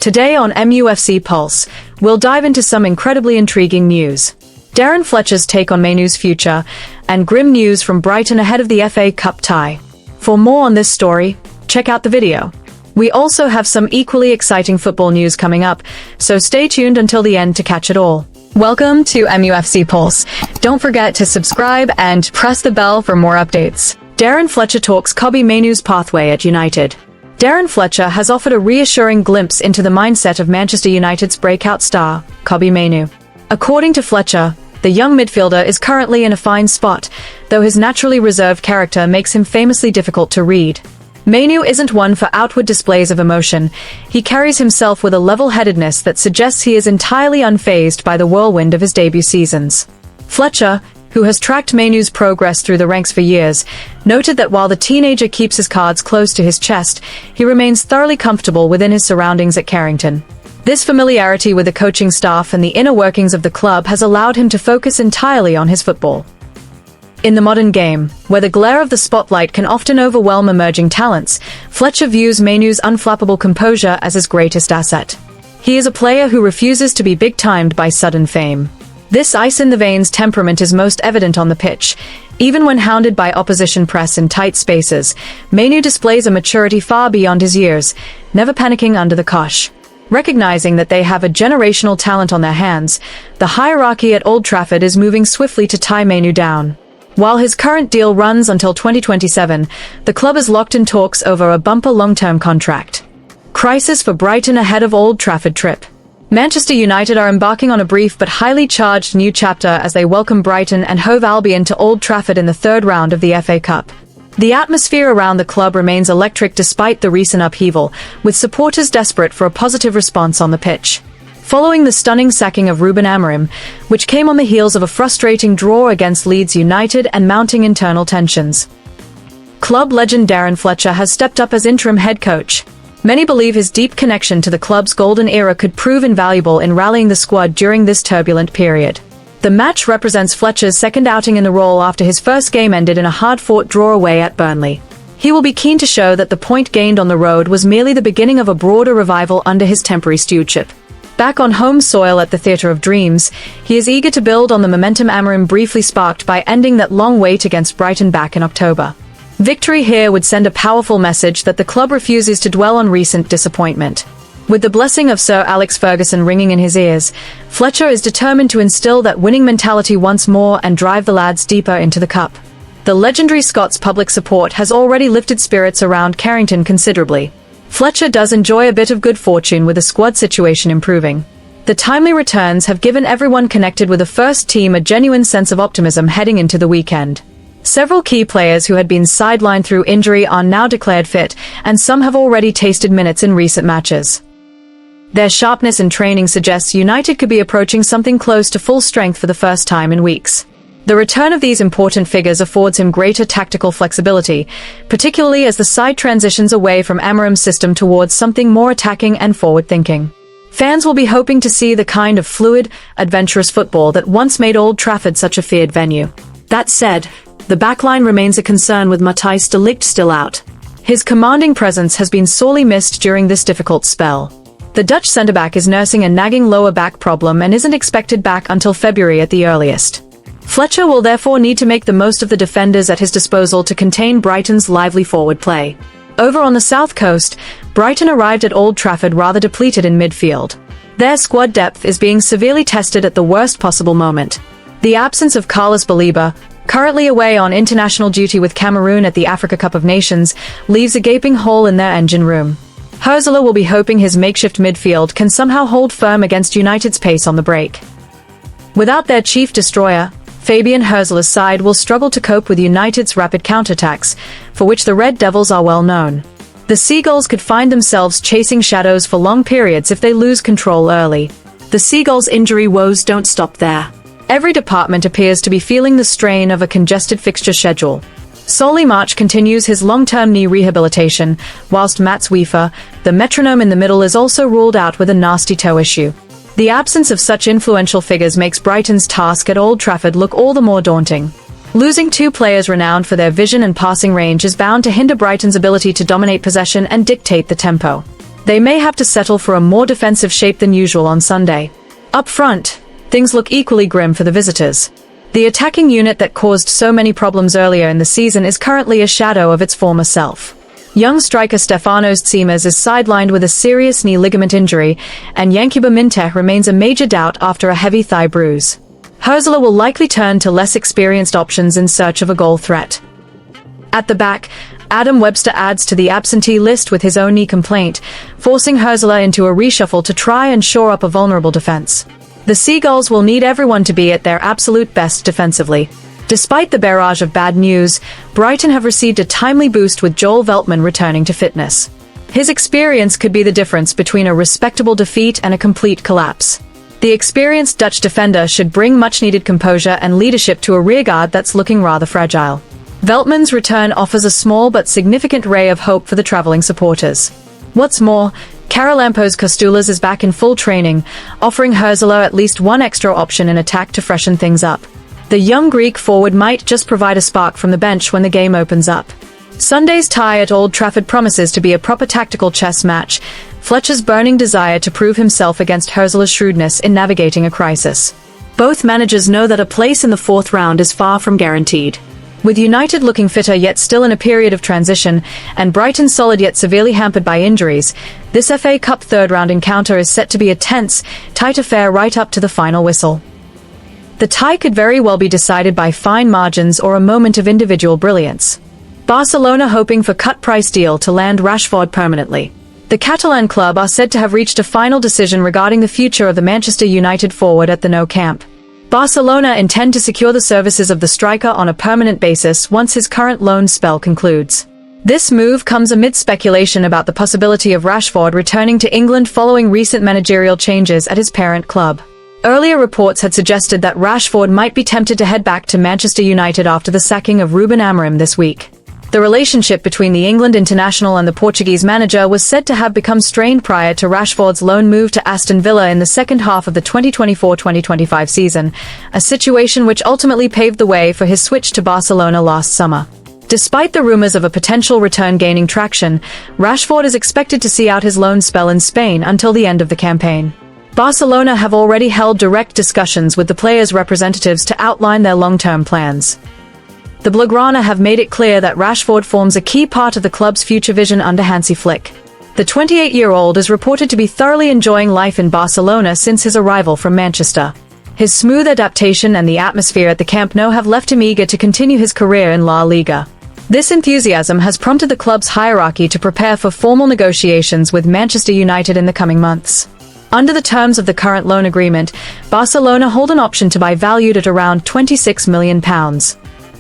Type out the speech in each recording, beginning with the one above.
Today on MUFC Pulse, we'll dive into some incredibly intriguing news. Darren Fletcher's take on Mainoo's future, and grim news from Brighton ahead of the FA Cup tie. For more on this story, check out the video. We also have some equally exciting football news coming up, so stay tuned until the end to catch it all. Welcome to MUFC Pulse. Don't forget to subscribe and press the bell for more updates. Darren Fletcher talks Kobbie Mainoo's pathway at United. Darren Fletcher has offered a reassuring glimpse into the mindset of Manchester United's breakout star, Kobbie Mainoo. According to Fletcher, the young midfielder is currently in a fine spot, though his naturally reserved character makes him famously difficult to read. Mainoo isn't one for outward displays of emotion. He carries himself with a level-headedness that suggests he is entirely unfazed by the whirlwind of his debut seasons. Fletcher, who has tracked Mainoo's progress through the ranks for years, noted that while the teenager keeps his cards close to his chest, he remains thoroughly comfortable within his surroundings at Carrington. This familiarity with the coaching staff and the inner workings of the club has allowed him to focus entirely on his football. In the modern game, where the glare of the spotlight can often overwhelm emerging talents, Fletcher views Mainoo's unflappable composure as his greatest asset. He is a player who refuses to be big-timed by sudden fame. This ice-in-the-veins temperament is most evident on the pitch. Even when hounded by opposition press in tight spaces, Mainoo displays a maturity far beyond his years, never panicking under the cosh. Recognizing that they have a generational talent on their hands, the hierarchy at Old Trafford is moving swiftly to tie Mainoo down. While his current deal runs until 2027, the club is locked in talks over a bumper long-term contract. Crisis for Brighton ahead of Old Trafford trip. Manchester United are embarking on a brief but highly charged new chapter as they welcome Brighton and Hove Albion to Old Trafford in the third round of the FA Cup. The atmosphere around the club remains electric despite the recent upheaval, with supporters desperate for a positive response on the pitch. Following the stunning sacking of Ruben Amorim, which came on the heels of a frustrating draw against Leeds United and mounting internal tensions, club legend Darren Fletcher has stepped up as interim head coach. Many believe his deep connection to the club's golden era could prove invaluable in rallying the squad during this turbulent period. The match represents Fletcher's second outing in the role after his first game ended in a hard-fought draw away at Burnley. He will be keen to show that the point gained on the road was merely the beginning of a broader revival under his temporary stewardship. Back on home soil at the Theatre of Dreams, he is eager to build on the momentum Amorim briefly sparked by ending that long wait against Brighton back in October. Victory here would send a powerful message that the club refuses to dwell on recent disappointment. With the blessing of Sir Alex Ferguson ringing in his ears, Fletcher is determined to instill that winning mentality once more and drive the lads deeper into the cup. The legendary Scots' public support has already lifted spirits around Carrington considerably. Fletcher does enjoy a bit of good fortune with the squad situation improving. The timely returns have given everyone connected with the first team a genuine sense of optimism heading into the weekend. Several key players who had been sidelined through injury are now declared fit, and some have already tasted minutes in recent matches. Their sharpness in training suggests United could be approaching something close to full strength for the first time in weeks. The return of these important figures affords him greater tactical flexibility, particularly as the side transitions away from Amorim's system towards something more attacking and forward-thinking. Fans will be hoping to see the kind of fluid, adventurous football that once made Old Trafford such a feared venue. That said, the backline remains a concern with Matthijs de Ligt still out. His commanding presence has been sorely missed during this difficult spell. The Dutch centre-back is nursing a nagging lower back problem and isn't expected back until February at the earliest. Fletcher will therefore need to make the most of the defenders at his disposal to contain Brighton's lively forward play. Over on the south coast, Brighton arrived at Old Trafford rather depleted in midfield. Their squad depth is being severely tested at the worst possible moment. The absence of Carlos Baleba, currently away on international duty with Cameroon at the Africa Cup of Nations, leaves a gaping hole in their engine room. Hurzeler will be hoping his makeshift midfield can somehow hold firm against United's pace on the break. Without their chief destroyer, Fabian, Hurzeler's side will struggle to cope with United's rapid counterattacks, for which the Red Devils are well known. The Seagulls could find themselves chasing shadows for long periods if they lose control early. The Seagulls' injury woes don't stop there. Every department appears to be feeling the strain of a congested fixture schedule. Solly March continues his long-term knee rehabilitation, whilst Mats Wiefer, the metronome in the middle, is also ruled out with a nasty toe issue. The absence of such influential figures makes Brighton's task at Old Trafford look all the more daunting. Losing two players renowned for their vision and passing range is bound to hinder Brighton's ability to dominate possession and dictate the tempo. they may have to settle for a more defensive shape than usual on Sunday. Up front, things look equally grim for the visitors. The attacking unit that caused so many problems earlier in the season is currently a shadow of its former self. Young striker Stefanos Tsimas is sidelined with a serious knee ligament injury, and Yankuba Minteh remains a major doubt after a heavy thigh bruise. Hurzeler will likely turn to less experienced options in search of a goal threat. At the back, Adam Webster adds to the absentee list with his own knee complaint, forcing Hurzeler into a reshuffle to try and shore up a vulnerable defense. The Seagulls will need everyone to be at their absolute best defensively. Despite the barrage of bad news, Brighton have received a timely boost with Joel Veltman returning to fitness. His experience could be the difference between a respectable defeat and a complete collapse. The experienced Dutch defender should bring much-needed composure and leadership to a rearguard that's looking rather fragile. Veltman's return offers a small but significant ray of hope for the travelling supporters. What's more, Karolampos Kostulas is back in full training, offering Hurzeler at least one extra option in attack to freshen things up. The young Greek forward might just provide a spark from the bench when the game opens up. Sunday's tie at Old Trafford promises to be a proper tactical chess match, Fletcher's burning desire to prove himself against Hurzeler's shrewdness in navigating a crisis. Both managers know that a place in the fourth round is far from guaranteed. With United looking fitter yet still in a period of transition, and Brighton solid yet severely hampered by injuries, this FA Cup third-round encounter is set to be a tense, tight affair right up to the final whistle. The tie could very well be decided by fine margins or a moment of individual brilliance. Barcelona hoping for cut-price deal to land Rashford permanently. The Catalan club are said to have reached a final decision regarding the future of the Manchester United forward at the Nou Camp. Barcelona intend to secure the services of the striker on a permanent basis once his current loan spell concludes. This move comes amid speculation about the possibility of Rashford returning to England following recent managerial changes at his parent club. Earlier reports had suggested that Rashford might be tempted to head back to Manchester United after the sacking of Ruben Amorim this week. The relationship between the England international and the Portuguese manager was said to have become strained prior to Rashford's loan move to Aston Villa in the second half of the 2024-2025 season, a situation which ultimately paved the way for his switch to Barcelona last summer. Despite the rumours of a potential return gaining traction, Rashford is expected to see out his loan spell in Spain until the end of the campaign. Barcelona have already held direct discussions with the players' representatives to outline their long-term plans. The Blaugrana have made it clear that Rashford forms a key part of the club's future vision under Hansi Flick. The 28-year-old is reported to be thoroughly enjoying life in Barcelona since his arrival from Manchester. His smooth adaptation and the atmosphere at the Camp Nou have left him eager to continue his career in La Liga. This enthusiasm has prompted the club's hierarchy to prepare for formal negotiations with Manchester United in the coming months. Under the terms of the current loan agreement, Barcelona hold an option to buy valued at around £26 million.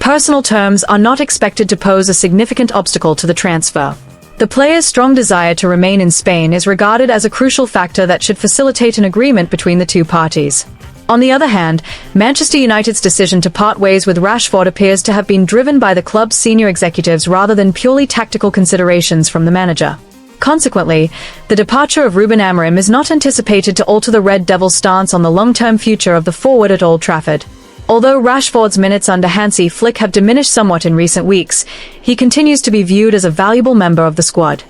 Personal terms are not expected to pose a significant obstacle to the transfer. The player's strong desire to remain in Spain is regarded as a crucial factor that should facilitate an agreement between the two parties. On the other hand, Manchester United's decision to part ways with Rashford appears to have been driven by the club's senior executives rather than purely tactical considerations from the manager. Consequently, the departure of Ruben Amorim is not anticipated to alter the Red Devils' stance on the long-term future of the forward at Old Trafford. Although Rashford's minutes under Hansi Flick have diminished somewhat in recent weeks, he continues to be viewed as a valuable member of the squad.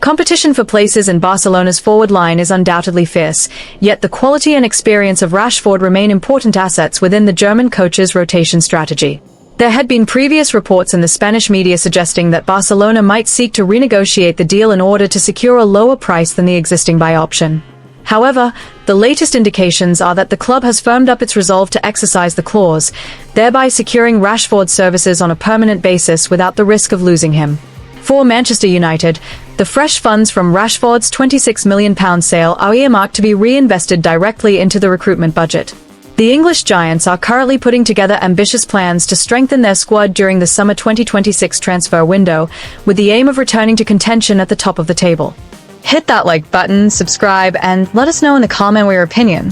Competition for places in Barcelona's forward line is undoubtedly fierce, yet the quality and experience of Rashford remain important assets within the German coach's rotation strategy. There had been previous reports in the Spanish media suggesting that Barcelona might seek to renegotiate the deal in order to secure a lower price than the existing buy option. However, the latest indications are that the club has firmed up its resolve to exercise the clause, thereby securing Rashford's services on a permanent basis without the risk of losing him. For Manchester United, the fresh funds from Rashford's £26 million sale are earmarked to be reinvested directly into the recruitment budget. The English Giants are currently putting together ambitious plans to strengthen their squad during the summer 2026 transfer window, with the aim of returning to contention at the top of the table. Hit that like button, subscribe, and let us know in the comment your opinion.